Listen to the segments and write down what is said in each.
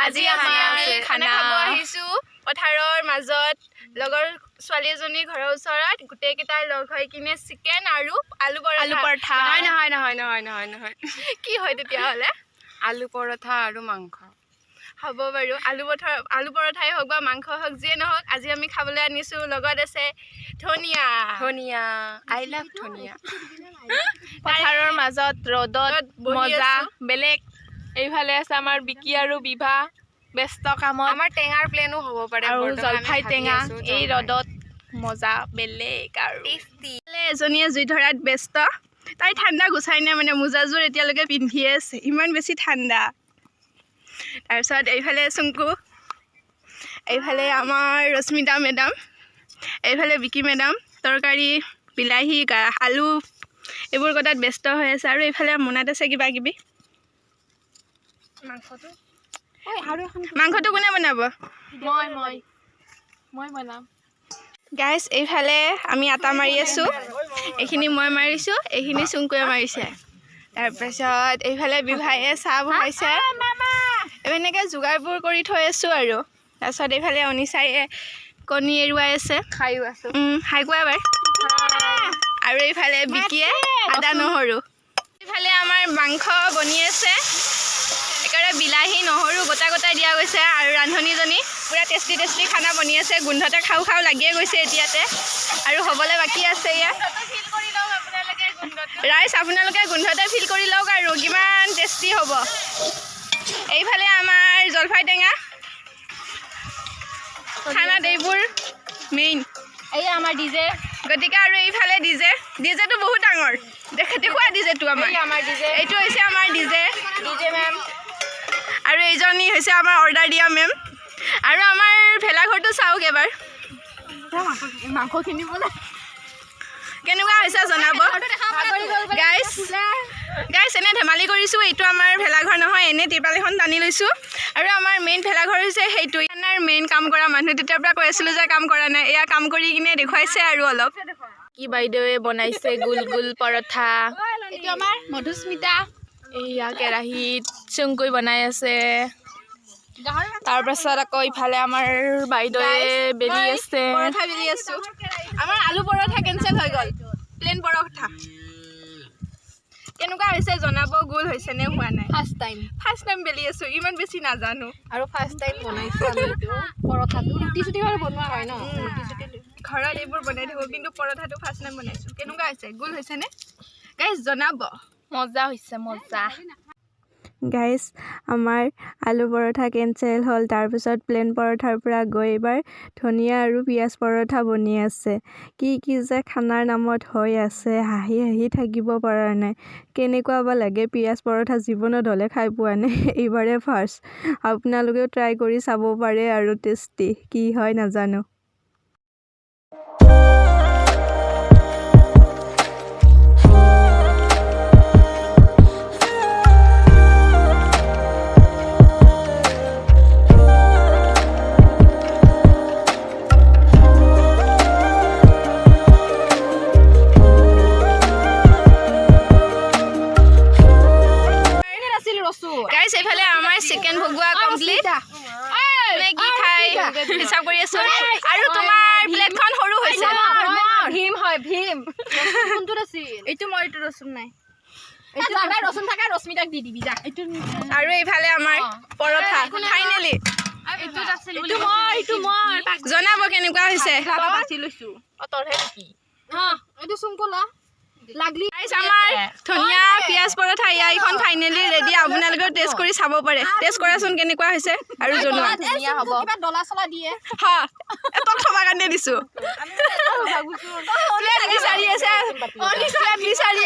আজি আমাৰ খানা খাব আহিছো পথাৰৰ মাজত লগৰ ছোৱালী এজনী ঘৰৰ ওচৰত গুটেই কেইটাই লগ হৈ কিনে চিকেন আৰু আলু পৰঠা নহয় কি হয় তেতিয়া হলে আলু পৰঠা আৰু মাংস হ'ব বাৰু আলু পৰঠাই হোক বা মাংস হোক যিয়ে নহওক আজি আমি খাবলৈ আনিছো লগত আছে ধনিয়া আই লাভ ধনিয়া পথাৰৰ মাজত ৰ'দত মজা বেলেগ এইফালে আছে আমাৰ বিকি আৰু বিভা ব্যস্ত কামত আমাৰ টেঙাৰ প্লেনো হ'ব পাৰে আৰু জলফাই টেঙা এই ৰ'দত মজা বেলেগ আৰু এজনীয়ে জুই ধৰাত ব্যস্ত তাই ঠাণ্ডা গুচাই নাই মানে মোজাযোৰ এতিয়ালৈকে পিন্ধিয়ে আছে ইমান বেছি ঠাণ্ডা তাৰপিছত এইফালে চুংকু এইফালে আমাৰ ৰশ্মিতা মেডাম এইফালে বিকি মেডাম তৰকাৰী বিলাহী আলু এইবোৰ কথাত ব্যস্ত হৈ আছে আৰু এইফালে মনাত আছে কিবা কিবি মাংসটো কোনে বনাব মই বনাম গাইজ এইফালে আমি আটা মাৰি আছোঁ এইখিনি মই মাৰিছোঁ এইখিনি চুংকুৱে মাৰিছে তাৰপিছত এইফালে বিভায়ে চাহ বহাইছে এনেকৈ যোগাৰবোৰ কৰি থৈ আছোঁ আৰু তাৰপিছত এইফালে অনিচায়ে কণী এৰুৱাই আছে খাইও আছো খাই কোৱা এবাৰ আৰু এইফালে বিকিয়ে আদা নহৰু এইফালে আমাৰ মাংস বনি আছে একেবাৰে বিলাহী নহৰু গোটা গোটাই দিয়া গৈছে আৰু ৰান্ধনীজনী পুৰা টেষ্টি খানা বনি আছে গোন্ধতে খাওঁ লাগিয়ে গৈছে এতিয়াতে আৰু হ'বলৈ বাকী আছে ইয়াত ৰাইজ আপোনালোকে গোন্ধতে ফিল কৰি লওক আৰু কিমান টেষ্টি হ'ব এইফালে আমাৰ জলফাই টেঙা খানাত এইবোৰ মেইন এই আমাৰ ডিজে গতিকে আৰু এইফালে ডিজেটো বহুত ডাঙৰ দেখুৱা ডিজেটো আমাৰ এইটো হৈছে আমাৰ ডিজে মেম আৰু এইজনী হৈছে আমাৰ অৰ্ডাৰ দিয়া মেম আৰু আমাৰ ভেলাঘৰটো চাওক এবাৰ মাংস কিনিবলৈ কেনেকুৱা হৈছে জনাব গাইজ এনে ধেমালি কৰিছোঁ এইটো আমাৰ ভেলাঘৰ নহয় এনে ত্ৰিপাল এখন টানি লৈছোঁ আৰু আমাৰ মেইন ভেলাঘৰ হৈছে সেইটো আমাৰ মেইন কাম কৰা মানুহ তেতিয়াৰ পৰা কৈ আছিলোঁ যে কাম কৰা নাই এয়া কাম কৰি কিনে দেখুৱাইছে আৰু অলপ কি বাইদেৱে বনাইছে গোল পৰঠা এইটো আমাৰ মধুস্মিতা এয়া কেৰাহীত চুংকৈ বনাই আছে তাৰপাছত আকৌ ইফালে আমাৰ বাইদেৱে বেলি আছে পৰঠা বেলি আছোঁ আমাৰ আলু পৰঠা কেঞ্চেল হৈ গ'ল প্লেন পৰঠা কেনেকুৱা হৈছে জনাব গোল হৈছে নে হোৱা নাই ফাৰ্ষ্ট টাইম বেলি আছোঁ ইমান বেছি নাজানো আৰু ফাৰ্ষ্ট টাইম বনাইছো আমি এইটো পৰঠাটো ৰুটি চুটি বাৰু বনোৱা হয় ন ঘৰত এইবোৰ বনাই থাকোঁ কিন্তু পৰঠাটো ফাৰ্ষ্ট টাইম বনাইছোঁ কেনেকুৱা হৈছে গোল হৈছেনে গাইজ জনাব মজা হৈছে মজা গাইজ আমাৰ আলু পৰঠা কেঞ্চেল হ'ল তাৰপিছত প্লেন পৰঠাৰ পৰা গৈ এইবাৰ ধনিয়া আৰু পিঁয়াজ পৰঠা বনি আছে কি যে খানাৰ নামত হৈ আছে হাঁহি থাকিব পৰা নাই কেনেকুৱা বা লাগে পিঁয়াজ পৰঠা জীৱনত হ'লে খাই পোৱা নাই এইবাৰে ফাৰ্ষ্ট আপোনালোকেও ট্ৰাই কৰি চাব পাৰে আৰু টেষ্টি কি হয় নাজানো গাইজ এইফালে আমাৰ চিকেন ভগোৱা কমপ্লিট কি খাই হিচাপ কৰি আছো আৰু তোমাৰ প্লেটখন সৰু হৈছে ভীম কোনটোত আছিল এইটো মই এইটো ৰচুন নাই ৰচুন থাকা ৰশ্মিতাক দি দিবি যা আৰু এইফালে আমাৰ পৰঠা ফাইনেলি জনাব কেনেকুৱা হৈছে আমাৰ ধনিয়া পিঁয়াজ পৰঠা এইখন ফাইনেলি ৰেডি আপোনালোকেও টেষ্ট কৰি চাব পাৰে টেষ্ট কৰাচোন কেনেকুৱা হৈছে আৰু জনোৱা তক থবা কাৰণে দিছোঁ বিচাৰি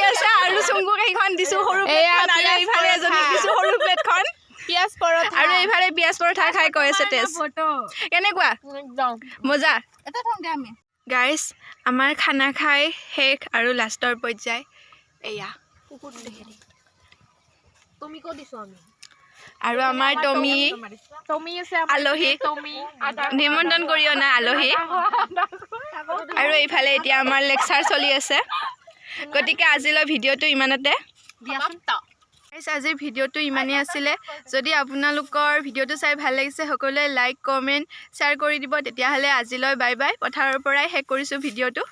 আছে আৰু চুংকুক সেইখন দিছোঁ সৰু প্লেটখন আৰু এইফালে এজনী দিছোঁ সৰু প্লেটখন পিঁয়াজ পৰঠা আৰু এইফালে পিঁয়াজ পৰঠা খাই কৈ আছে টেষ্ট কেনেকুৱা মজা গাইজ আমাৰ খানা খাই শেষ আৰু লাষ্টৰ পৰ্যায় এয়া আৰু আমাৰ টমি আলহী নিমন্ত্ৰণ কৰি অনা আলহী আৰু এইফালে এতিয়া আমাৰ লেকচাৰ চলি আছে গতিকে আজিলৈ ভিডিঅ'টো ইমানতে আজিৰ ভিডিঅ'টো ইমানেই আছিলে যদি আপোনালোকৰ ভিডিঅ'টো চাই ভাল লাগিছে সকলোৱে লাইক কমেণ্ট শ্বেয়াৰ কৰি দিব তেতিয়াহ'লে আজিলৈ বাই বাই পথাৰৰ পৰাই শেষ কৰিছোঁ ভিডিঅ'টো